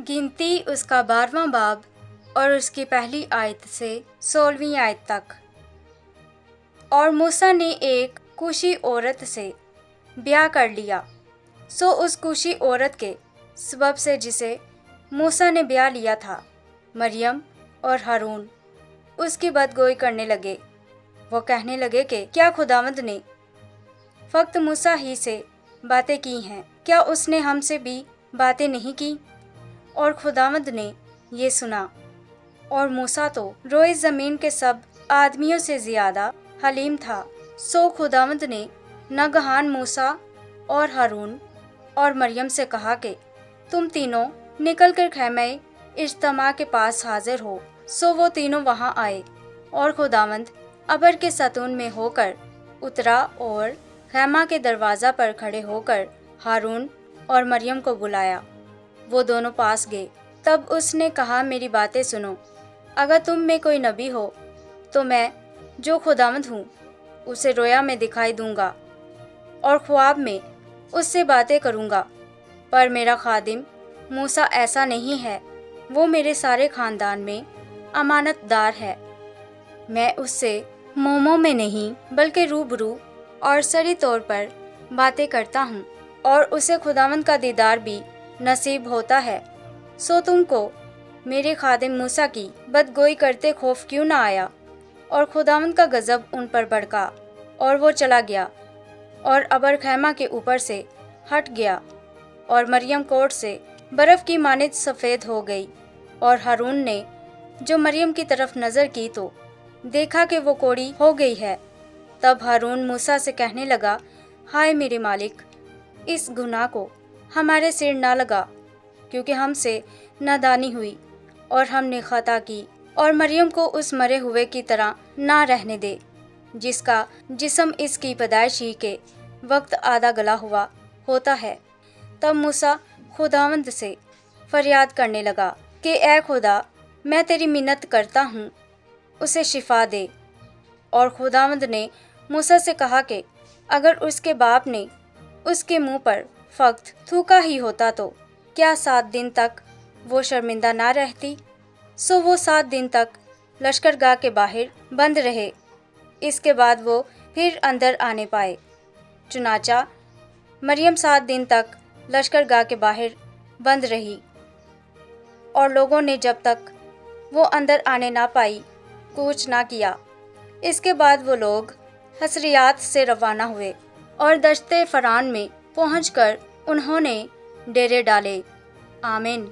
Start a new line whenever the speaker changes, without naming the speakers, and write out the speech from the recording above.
गिनती उसका 12वां बाब और उसकी पहली आयत से 16वीं आयत तक। और मूसा ने एक कूशी औरत से ब्याह कर लिया, सो उस कूशी औरत के सबब से जिसे मूसा ने ब्याह लिया था, मरियम और हारून उसकी बदगोई करने लगे। वो कहने लगे कि क्या खुदावंद ने फक्त मूसा ही से बातें की हैं, क्या उसने हमसे भी बातें नहीं की? और खुदावंद ने ये सुना, और मूसा तो रोए ज़मीन के सब आदमियों से ज़्यादा हलीम था। सो खुदावंद ने नगहान मूसा और हारून और मरियम से कहा कि तुम तीनों निकल कर खैमे इज्तिमा के पास हाजिर हो। सो वो तीनों वहाँ आए, और खुदावंद अबर के सतून में होकर उतरा और खैमा के दरवाज़ा पर खड़े होकर हारून और मरियम को बुलाया। वो दोनों पास गए। तब उसने कहा, मेरी बातें सुनो। अगर तुम में कोई नबी हो तो मैं जो खुदावंद हूँ उसे रोया में दिखाई दूंगा और ख्वाब में उससे बातें करूँगा। पर मेरा खादिम मूसा ऐसा नहीं है, वो मेरे सारे ख़ानदान में अमानतदार है। मैं उससे मोमो में नहीं बल्कि रूबरू और सरी तौर पर बातें करता हूँ, और उसे खुदावंद का दीदार भी नसीब होता है। सो तुमको मेरे खादिम मूसा की बदगोई करते खौफ क्यों ना आया? और खुदावंद का गज़ब उन पर भड़का और वो चला गया, और अबर खैमा के ऊपर से हट गया, और मरियम कोट से बर्फ़ की मानित सफ़ेद हो गई। और हारून ने जो मरियम की तरफ नज़र की तो देखा कि वो कोड़ी हो गई है। तब हारून मूसा से कहने लगा, हाय मेरे मालिक, इस गुनाह को हमारे सिर ना लगा, क्योंकि हमसे नादानी हुई और हमने खता की। और मरियम को उस मरे हुए की तरह ना रहने दे, जिसका जिस्म इसकी पैदाइश ही के वक्त आधा गला हुआ होता है। तब मूसा खुदावंद से फरियाद करने लगा कि ऐ खुदा, मैं तेरी मिन्नत करता हूँ, उसे शिफा दे। और खुदावंद ने मूसा से कहा कि अगर उसके बाप ने उसके मुंह पर फक्त थूका ही होता तो क्या 7 दिन तक वो शर्मिंदा ना रहती? सो वो 7 दिन तक लश्करगाह के बाहर बंद रहे। इसके बाद वो फिर अंदर आने पाए। चुनाचा मरियम 7 दिन तक लश्करगाह के बाहर बंद रही, और लोगों ने जब तक वो अंदर आने ना पाई कूच ना किया। इसके बाद वो लोग हसरियात से रवाना हुए, और दश्ते फरान में पहुंचकर उन्होंने डेरे डाले। आमीन।